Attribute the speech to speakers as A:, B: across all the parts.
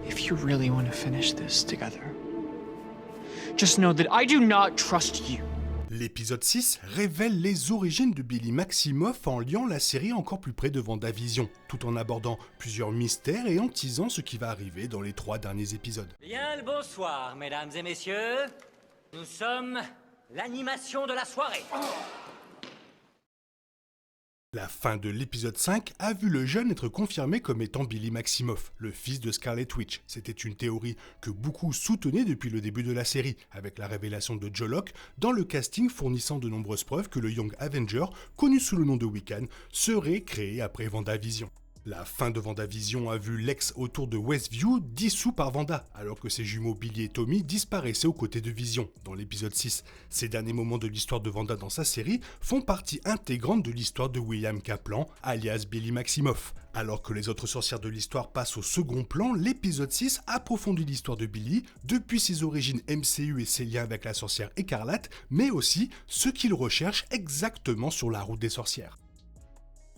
A: if you really want to finish this together, just know that I do not trust you.
B: L'épisode 6 révèle les origines de Billy Maximoff en liant la série encore plus près de WandaVision, tout en abordant plusieurs mystères et en teasant ce qui va arriver dans les 3 derniers épisodes.
C: Bien le bonsoir, mesdames et messieurs. Nous sommes l'animation de la soirée.
B: La fin de l'épisode 5 a vu le jeune être confirmé comme étant Billy Maximoff, le fils de Scarlet Witch. C'était une théorie que beaucoup soutenaient depuis le début de la série, avec la révélation de Joe Locke dans le casting fournissant de nombreuses preuves que le Young Avenger, connu sous le nom de Wiccan, serait créé après WandaVision. La fin de WandaVision a vu Lex autour de Westview dissous par Wanda, alors que ses jumeaux Billy et Tommy disparaissaient aux côtés de Vision dans l'épisode 6. Ces derniers moments de l'histoire de Wanda dans sa série font partie intégrante de l'histoire de William Kaplan, alias Billy Maximoff. Alors que les autres sorcières de l'histoire passent au second plan, l'épisode 6 approfondit l'histoire de Billy, depuis ses origines MCU et ses liens avec la sorcière écarlate, mais aussi ce qu'il recherche exactement sur la route des sorcières.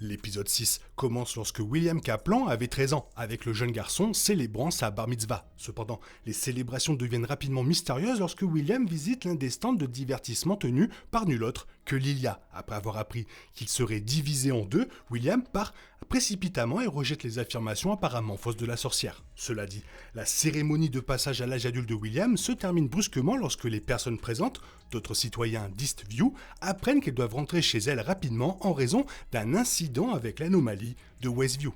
B: L'épisode 6 commence lorsque William Kaplan avait 13 ans, avec le jeune garçon célébrant sa bar mitzvah. Cependant, les célébrations deviennent rapidement mystérieuses lorsque William visite l'un des stands de divertissement tenus par nul autre que Lilia. Après avoir appris qu'il serait divisé en deux, William part précipitamment et rejette les affirmations apparemment fausses de la sorcière. Cela dit, la cérémonie de passage à l'âge adulte de William se termine brusquement lorsque les personnes présentes, d'autres citoyens d'Eastview, apprennent qu'elles doivent rentrer chez elles rapidement en raison d'un incident avec l'anomalie de Westview.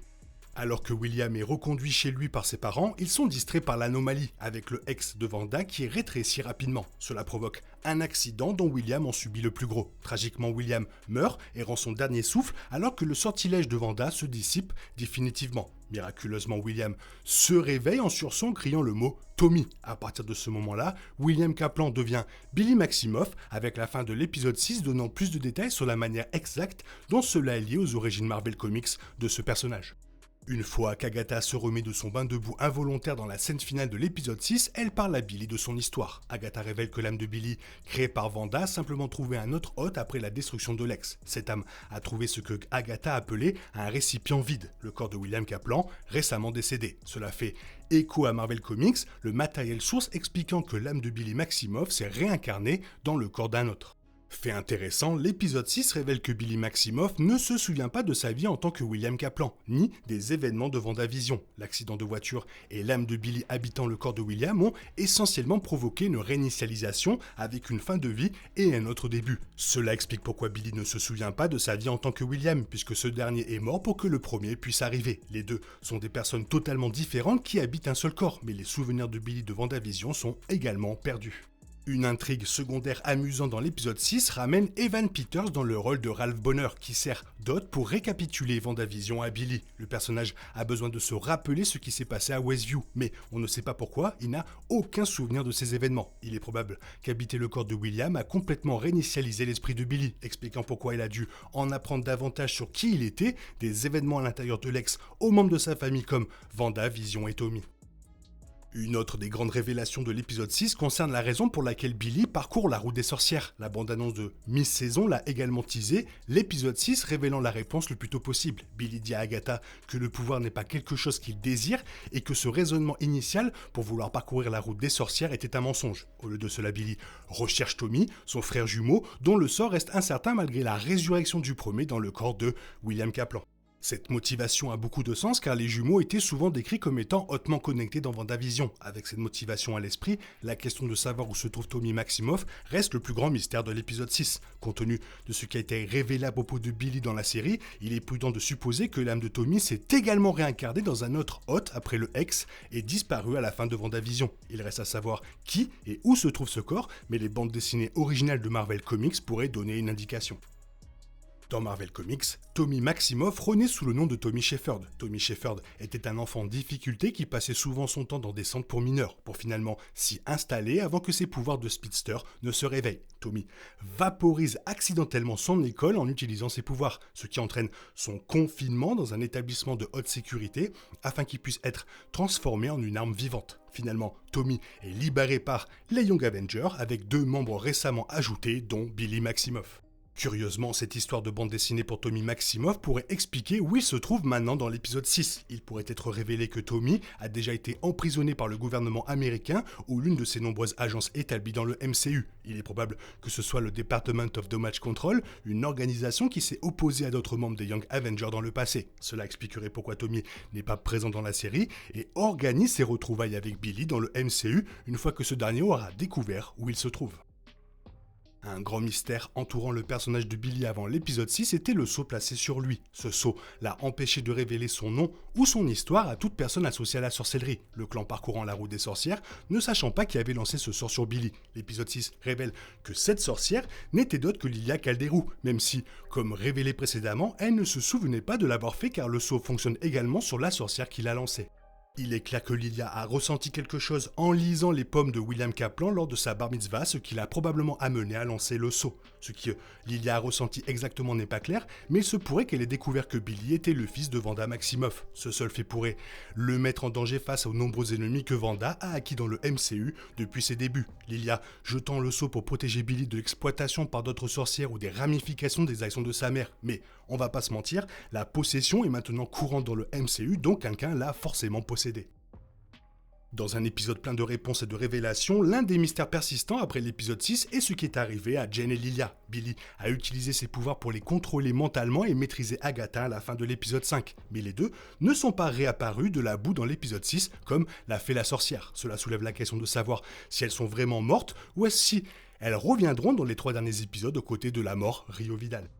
B: Alors que William est reconduit chez lui par ses parents, ils sont distraits par l'anomalie, avec le ex de Wanda qui est rétréci rapidement. Cela provoque un accident dont William en subit le plus gros. Tragiquement, William meurt et rend son dernier souffle alors que le sortilège de Wanda se dissipe définitivement. Miraculeusement, William se réveille en sursaut en criant le mot Tommy. À partir de ce moment-là, William Kaplan devient Billy Maximoff, avec la fin de l'épisode 6 donnant plus de détails sur la manière exacte dont cela est lié aux origines Marvel Comics de ce personnage. Une fois qu'Agatha se remet de son bain de boue involontaire dans la scène finale de l'épisode 6, elle parle à Billy de son histoire. Agatha révèle que l'âme de Billy, créée par Wanda, a simplement trouvé un autre hôte après la destruction de Lex. Cette âme a trouvé ce que Agatha appelait un récipient vide, le corps de William Kaplan, récemment décédé. Cela fait écho à Marvel Comics, le matériel source expliquant que l'âme de Billy Maximoff s'est réincarnée dans le corps d'un autre. Fait intéressant, l'épisode 6 révèle que Billy Maximoff ne se souvient pas de sa vie en tant que William Kaplan, ni des événements de WandaVision. L'accident de voiture et l'âme de Billy habitant le corps de William ont essentiellement provoqué une réinitialisation avec une fin de vie et un autre début. Cela explique pourquoi Billy ne se souvient pas de sa vie en tant que William, puisque ce dernier est mort pour que le premier puisse arriver. Les deux sont des personnes totalement différentes qui habitent un seul corps, mais les souvenirs de Billy de WandaVision sont également perdus. Une intrigue secondaire amusante dans l'épisode 6 ramène Evan Peters dans le rôle de Ralph Bonner, qui sert d'hôte pour récapituler WandaVision à Billy. Le personnage a besoin de se rappeler ce qui s'est passé à Westview, mais on ne sait pas pourquoi, il n'a aucun souvenir de ces événements. Il est probable qu'habiter le corps de William a complètement réinitialisé l'esprit de Billy, expliquant pourquoi il a dû en apprendre davantage sur qui il était, des événements à l'intérieur de Lex aux membres de sa famille comme Wanda, Vision et Tommy. Une autre des grandes révélations de l'épisode 6 concerne la raison pour laquelle Billy parcourt la route des sorcières. La bande-annonce de mi-saison l'a également teasé, l'épisode 6 révélant la réponse le plus tôt possible. Billy dit à Agatha que le pouvoir n'est pas quelque chose qu'il désire et que ce raisonnement initial pour vouloir parcourir la route des sorcières était un mensonge. Au lieu de cela, Billy recherche Tommy, son frère jumeau, dont le sort reste incertain malgré la résurrection du premier dans le corps de William Kaplan. Cette motivation a beaucoup de sens car les jumeaux étaient souvent décrits comme étant hautement connectés dans WandaVision. Avec cette motivation à l'esprit, la question de savoir où se trouve Tommy Maximoff reste le plus grand mystère de l'épisode 6. Compte tenu de ce qui a été révélé à propos de Billy dans la série, il est prudent de supposer que l'âme de Tommy s'est également réincarnée dans un autre hôte après le ex et disparu à la fin de WandaVision. Il reste à savoir qui et où se trouve ce corps, mais les bandes dessinées originales de Marvel Comics pourraient donner une indication. Dans Marvel Comics, Tommy Maximoff renaît sous le nom de Tommy Shepherd. Tommy Shepherd était un enfant en difficulté qui passait souvent son temps dans des centres pour mineurs, pour finalement s'y installer avant que ses pouvoirs de speedster ne se réveillent. Tommy vaporise accidentellement son école en utilisant ses pouvoirs, ce qui entraîne son confinement dans un établissement de haute sécurité afin qu'il puisse être transformé en une arme vivante. Finalement, Tommy est libéré par les Young Avengers avec 2 membres récemment ajoutés, dont Billy Maximoff. Curieusement, cette histoire de bande dessinée pour Tommy Maximoff pourrait expliquer où il se trouve maintenant dans l'épisode 6. Il pourrait être révélé que Tommy a déjà été emprisonné par le gouvernement américain ou l'une de ses nombreuses agences établies dans le MCU. Il est probable que ce soit le Department of Damage Control, une organisation qui s'est opposée à d'autres membres des Young Avengers dans le passé. Cela expliquerait pourquoi Tommy n'est pas présent dans la série et organise ses retrouvailles avec Billy dans le MCU une fois que ce dernier aura découvert où il se trouve. Un grand mystère entourant le personnage de Billy avant l'épisode 6 était le sceau placé sur lui. Ce sceau l'a empêché de révéler son nom ou son histoire à toute personne associée à la sorcellerie, le clan parcourant la route des sorcières, ne sachant pas qui avait lancé ce sort sur Billy. L'épisode 6 révèle que cette sorcière n'était d'autre que Lilia Calderou, même si, comme révélé précédemment, elle ne se souvenait pas de l'avoir fait car le sceau fonctionne également sur la sorcière qui l'a lancé. Il est clair que Lilia a ressenti quelque chose en lisant les pommes de William Kaplan lors de sa bar mitzvah, ce qui l'a probablement amené à lancer le sceau. Ce que Lilia a ressenti exactement n'est pas clair, mais il se pourrait qu'elle ait découvert que Billy était le fils de Wanda Maximoff. Ce seul fait pourrait le mettre en danger face aux nombreux ennemis que Wanda a acquis dans le MCU depuis ses débuts. Lilia jetant le sceau pour protéger Billy de l'exploitation par d'autres sorcières ou des ramifications des actions de sa mère. Mais, on va pas se mentir, la possession est maintenant courante dans le MCU, donc quelqu'un l'a forcément possédé. Dans un épisode plein de réponses et de révélations, l'un des mystères persistants après l'épisode 6 est ce qui est arrivé à Jane et Lilia. Billy a utilisé ses pouvoirs pour les contrôler mentalement et maîtriser Agatha à la fin de l'épisode 5. Mais les deux ne sont pas réapparus de la boue dans l'épisode 6 comme l'a fait la sorcière. Cela soulève la question de savoir si elles sont vraiment mortes ou si elles reviendront dans les 3 derniers épisodes aux côtés de la mort Rio Vidal.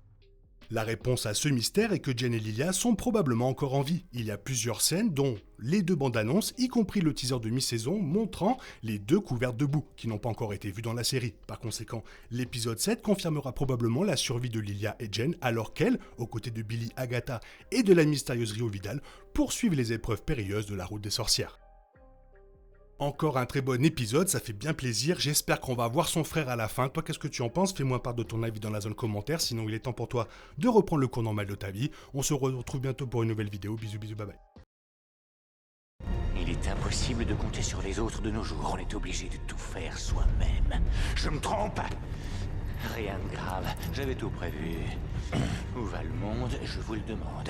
B: La réponse à ce mystère est que Jane et Lilia sont probablement encore en vie. Il y a plusieurs scènes, dont les 2 bandes annonces, y compris le teaser de mi-saison, montrant les 2 couvertes de boue, qui n'ont pas encore été vues dans la série. Par conséquent, l'épisode 7 confirmera probablement la survie de Lilia et Jane, alors qu'elles, aux côtés de Billy, Agatha et de la mystérieuse Rio Vidal, poursuivent les épreuves périlleuses de la route des sorcières. Encore un très bon épisode, ça fait bien plaisir, j'espère qu'on va voir son frère à la fin. Toi, qu'est-ce que tu en penses? Fais-moi part de ton avis dans la zone commentaire, sinon il est temps pour toi de reprendre le cours normal de ta vie. On se retrouve bientôt pour une nouvelle vidéo, bisous bisous, bye bye.
D: Il est impossible de compter sur les autres de nos jours, on est obligé de tout faire soi-même. Je me trompe?
C: Rien de grave, j'avais tout prévu. Où va le monde, je vous le demande.